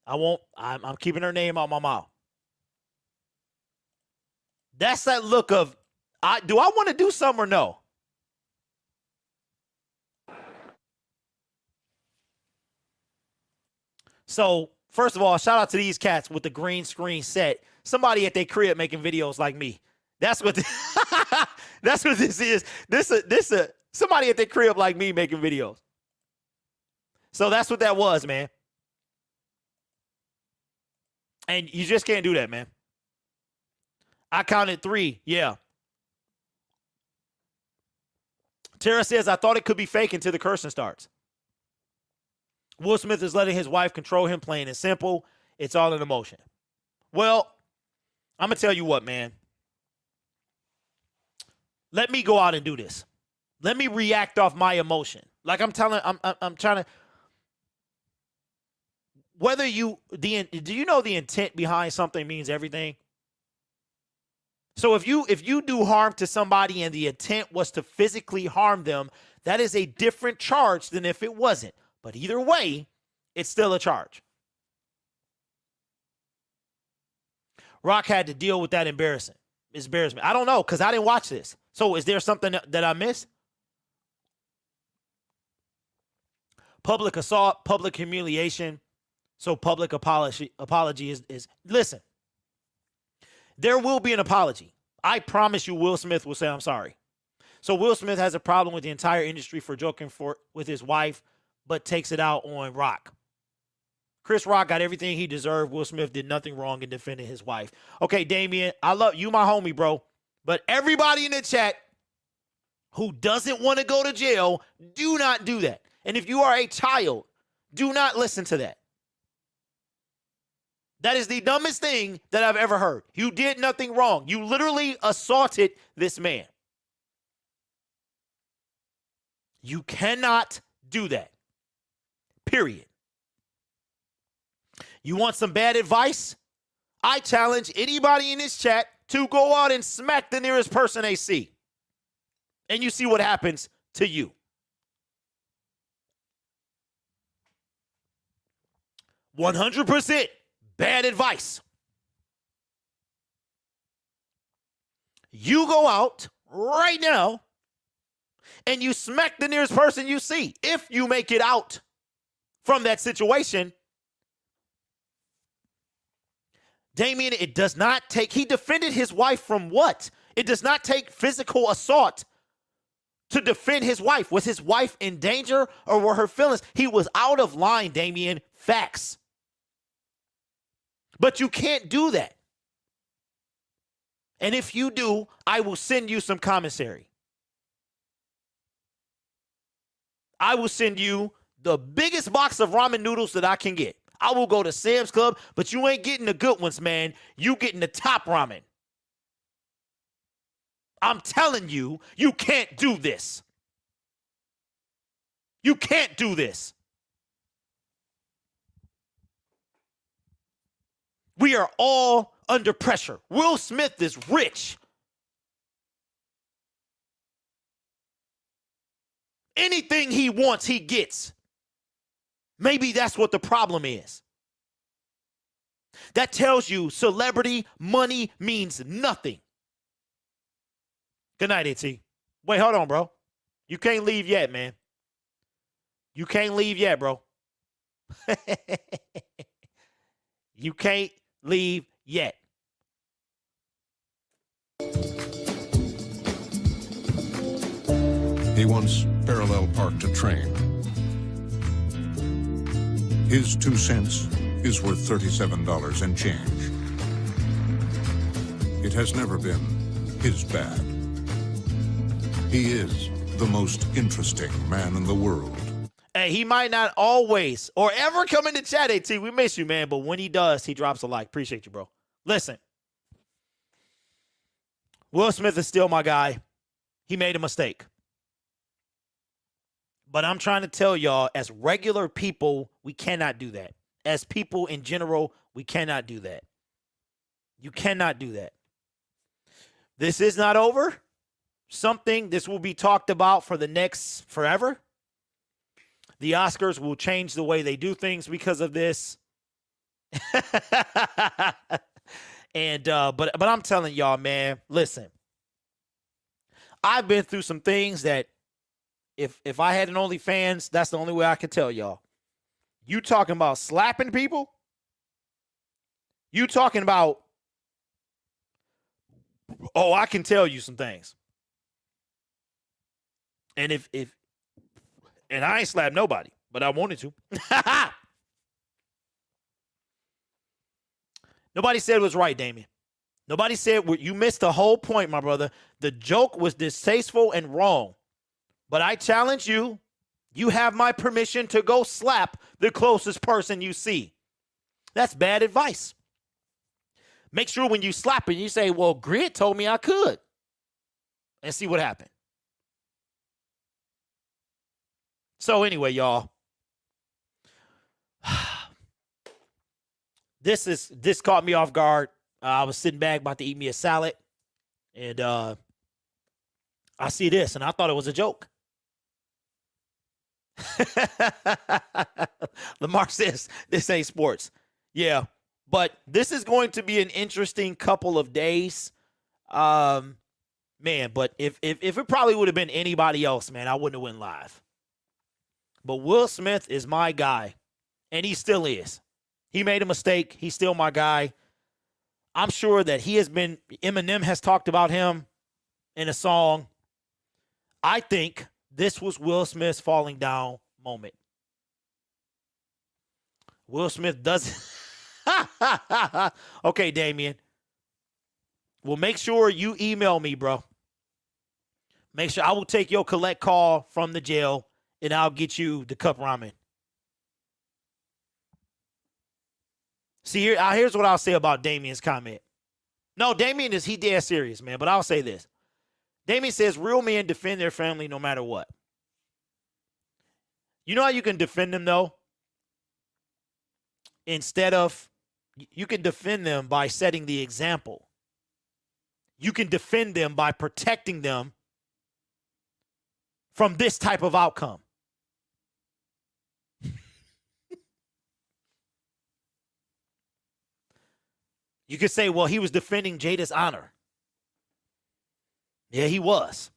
I'm keeping her name out my mouth. That's that look of, do I want to do something or no? So, first of all, shout out to these cats with the green screen set. Somebody at their crib making videos like me. That's what that's what this is. This somebody at their crib like me making videos. So that's what that was, man. And you just can't do that, man. I counted 3. Yeah. Tara says, I thought it could be fake until the cursing starts. Will Smith is letting his wife control him, plain and simple. It's all in emotion. Well, I'm going to tell you what, man. Let me go out and do this. Let me react off my emotion. Like I'm trying to, do you know the intent behind something means everything? So if you do harm to somebody and the intent was to physically harm them, that is a different charge than if it wasn't. But either way, it's still a charge. Rock had to deal with that embarrassment. I don't know, because I didn't watch this. So is there something that I missed? Public assault, public humiliation. So public apology is listen. There will be an apology. I promise you Will Smith will say, I'm sorry. So Will Smith has a problem with the entire industry for joking with his wife, but takes it out on Rock. Chris Rock got everything he deserved. Will Smith did nothing wrong in defending his wife. Okay, Damien, I love you, my homie, bro. But everybody in the chat who doesn't want to go to jail, do not do that. And if you are a child, do not listen to that. That is the dumbest thing that I've ever heard. You did nothing wrong. You literally assaulted this man. You cannot do that. Period. You want some bad advice? I challenge anybody in this chat to go out and smack the nearest person they see. And you see what happens to you. 100% bad advice. You go out right now and you smack the nearest person you see. If you make it out from that situation, Damien, it does not take, he defended his wife from what? It does not take physical assault to defend his wife. Was his wife in danger or were her feelings? He was out of line, Damien. Facts. But you can't do that. And if you do, I will send you some commissary. I will send you the biggest box of ramen noodles that I can get. I will go to Sam's Club, but you ain't getting the good ones, man. You getting the top ramen. I'm telling you, you can't do this. You can't do this. We are all under pressure. Will Smith is rich. Anything he wants, he gets. Maybe that's what the problem is. That tells you celebrity money means nothing. Good night, AT. Wait, hold on, bro. You can't leave yet, man. You can't leave yet, bro. You can't leave yet. He once parallel parked a train. His 2 cents is worth $37 and change. It has never been his bad. He is the most interesting man in the world. Hey, he might not always or ever come in the chat, AT. We miss you, man. But when he does, he drops a like. Appreciate you, bro. Listen. Will Smith is still my guy. He made a mistake. But I'm trying to tell y'all, as regular people, we cannot do that. As people in general, we cannot do that. You cannot do that. This is not over. This will be talked about for the next forever. The Oscars will change the way they do things because of this. But I'm telling y'all, man, listen. I've been through some things that if I had an OnlyFans, that's the only way I could tell y'all. You talking about slapping people? You talking about, oh, I can tell you some things. And and I ain't slapped nobody, but I wanted to. Nobody said it was right, Damien. Nobody said, you missed the whole point, my brother. The joke was distasteful and wrong. But I challenge you, you have my permission to go slap the closest person you see. That's bad advice. Make sure when you slap it, you say, well, Grid told me I could. and see what happened. So anyway, y'all, this caught me off guard. I was sitting back about to eat me a salad, and I see this, and I thought it was a joke. Lamar says this ain't sports. Yeah, but this is going to be an interesting couple of days. Man, but if it probably would have been anybody else, man, I wouldn't have went live. But Will Smith is my guy, and he still is. He made a mistake. He's still my guy. I'm sure that Eminem has talked about him in a song. I think this was Will Smith's falling down moment. Will Smith doesn't. Okay, Damien. Well, make sure you email me, bro. Make sure I will take your collect call from the jail, and I'll get you the cup ramen. See, here's what I'll say about Damien's comment. No, Damien he dead serious, man, but I'll say this. Damien says real men defend their family no matter what. You know how you can defend them, though? You can defend them by setting the example. You can defend them by protecting them from this type of outcome. You could say, well, he was defending Jada's honor. Yeah, he was.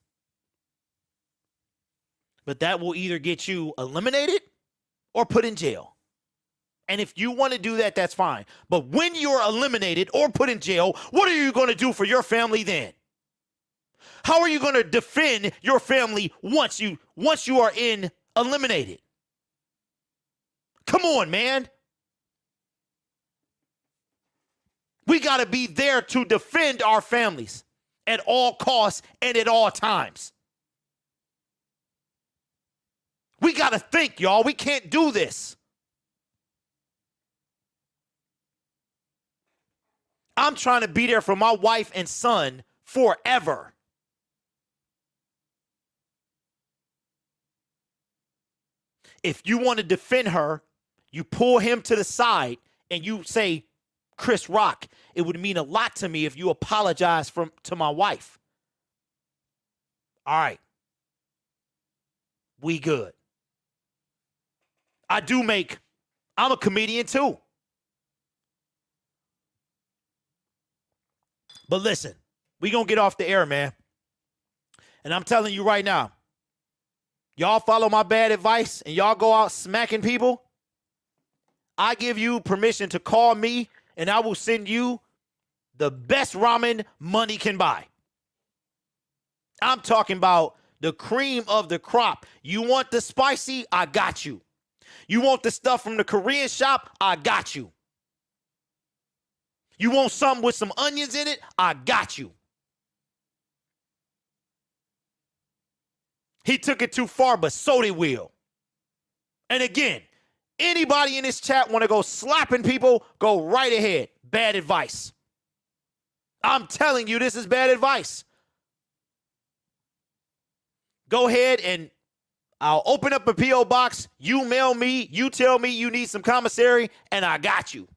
But that will either get you eliminated or put in jail. And if you want to do that, that's fine. But when you're eliminated or put in jail, what are you going to do for your family then? How are you going to defend your family once you are eliminated? Come on, man. We got to be there to defend our families at all costs and at all times. We got to think, y'all. We can't do this. I'm trying to be there for my wife and son forever. If you want to defend her, you pull him to the side and you say, Chris Rock, it would mean a lot to me if you apologize to my wife. All right. We good. I'm a comedian too. But listen, we gonna get off the air, man. And I'm telling you right now, y'all follow my bad advice and y'all go out smacking people, I give you permission to call me and I will send you the best ramen money can buy. I'm talking about the cream of the crop. You want the spicy? I got you. You want the stuff from the Korean shop? I got you. You want something with some onions in it? I got you. He took it too far, but so did Will. And again, anybody in this chat want to go slapping people, go right ahead. Bad advice. I'm telling you, this is bad advice. Go ahead and I'll open up a P.O. box. You mail me. You tell me you need some commissary, and I got you.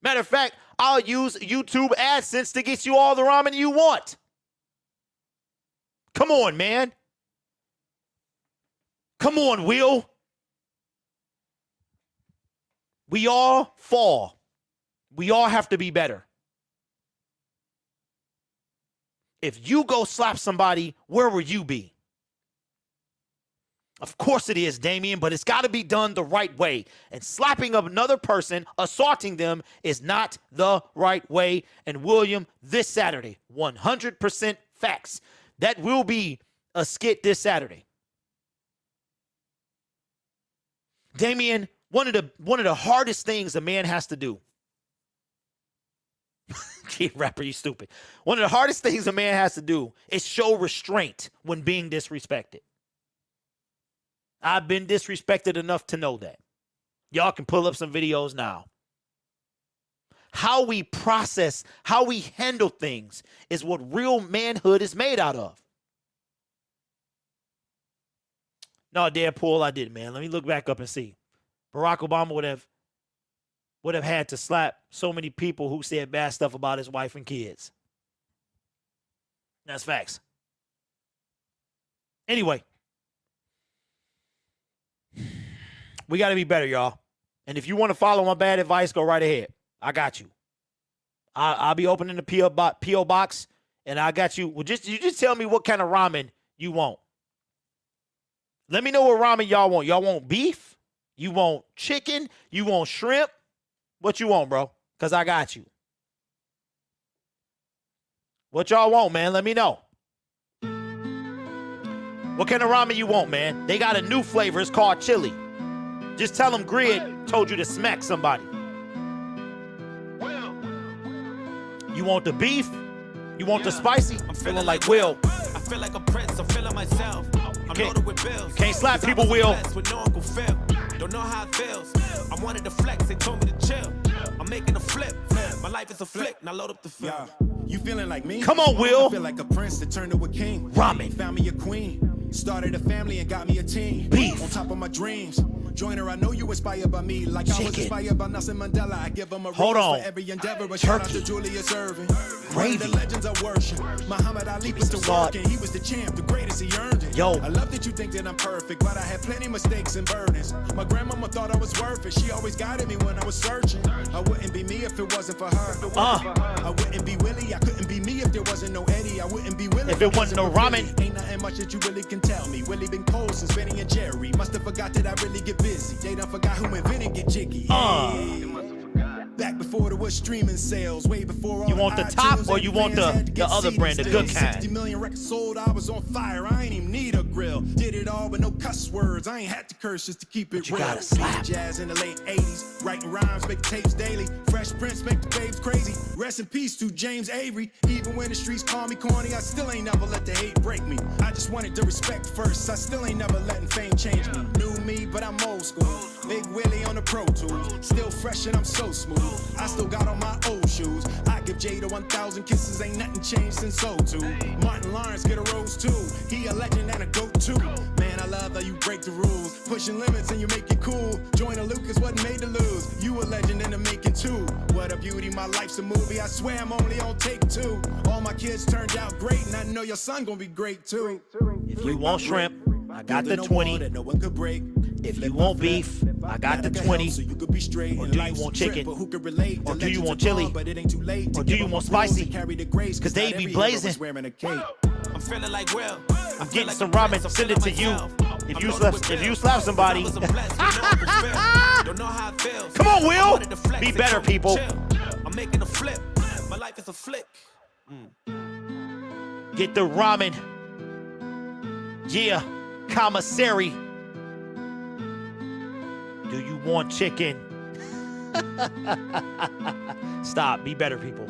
Matter of fact, I'll use YouTube AdSense to get you all the ramen you want. Come on, man. Come on, Will. We all fall. We all have to be better. If you go slap somebody, where will you be? Of course it is, Damien, but it's got to be done the right way. And slapping another person, assaulting them, is not the right way. And William, this Saturday, 100% facts. That will be a skit this Saturday. Damien, one of the hardest things a man has to do. Kid rapper, you stupid. One of the hardest things a man has to do is show restraint when being disrespected. I've been disrespected enough to know that. Y'all can pull up some videos now. How we process, how we handle things is what real manhood is made out of. No, Deadpool, I did, man. Let me look back up and see. Barack Obama would have had to slap so many people who said bad stuff about his wife and kids. That's facts. Anyway, we got to be better, y'all. And if you want to follow my bad advice, go right ahead. I got you. I'll be opening the P.O. box, and I got you. Well, you just tell me what kind of ramen you want. Let me know what ramen y'all want. Y'all want beef? You want chicken? You want shrimp? What you want, bro? Because I got you. What y'all want, man? Let me know. What kind of ramen you want, man? They got a new flavor. It's called chili. Just tell them Grid told you to smack somebody. You want the beef? You want the spicy? I'm feeling like Will. I feel like a prince. I'm feeling myself. I'm loaded with bills. Can't slap people, Will. With no Uncle Phil. Don't know how it feels. I wanted to flex. They told me to chill. I'm making a flip. My life is a flick. Now load up the film. Yeah. You feeling like me? Come on, Will. I feel like a prince that turned to a king. Ramen. Found me a queen. Started a family and got me a team. Beef. On top of my dreams. Joiner, I know you inspired by me. Like I was inspired by Nelson Mandela. I give him a rose for every endeavor. But shout out to Julius Erving. One of the legends I worship. Muhammad Ali was the work and he was the champ. The greatest, he earned it. Yo. I love that you think that I'm perfect, but I had plenty mistakes and burdens. My grandmama thought I was worth it. She always guided me when I was searching. I wouldn't be me if it wasn't for her. I wouldn't be Willie. I couldn't be me if there wasn't no Eddie. I wouldn't be Willie if it wasn't no ramen. Ain't nothing much that you really can tell me. Willie been cold since Benny and Jerry. Must have forgot that I really get busy. They done forgot who invented Get Jiggy. Back before there was streaming sales, way before all you want the top or you want the other brand, the good kind? 60 million records sold, I was on fire. I ain't even need a grill. Did it all with no cuss words. I ain't had to curse just to keep it real. Gotta slap. Jazz in the late 80s, writing rhymes, making tapes daily. Fresh Prince make the babes crazy. Rest in peace to James Avery. Even when the streets call me corny, I still ain't never let the hate break me. I just wanted the respect first. I still ain't never letting fame change me. New me, but I'm old school. Big Willie on the Pro Tools. Still fresh and I'm so smooth. I still got on my old shoes. I give Jada 1,000 kisses, ain't nothing changed since '02. Martin Lawrence get a rose too. He a legend and a goat too. Man, I love how you break the rules. Pushing limits and you make it cool. Joyner Lucas wasn't made to lose. You a legend in the making too. What a beauty, my life's a movie. I swear I'm only on take 2. All my kids turned out great, and I know your son gonna be great too. If you want shrimp, I got the 20. That no one could break. If you want beef, I got the 20. So you could be straight. Or do you want chicken? Or do you want chili? But it ain't too late. Or do you want spicy? Because they be blazing. I'm feeling like Will. I'm getting some ramen. Send it to you. If you slap somebody. Come on, Will. Be better, people. I'm making a flip. My life is a flick. Get the ramen. Yeah, commissary. Do you want chicken? Stop. Be better, people.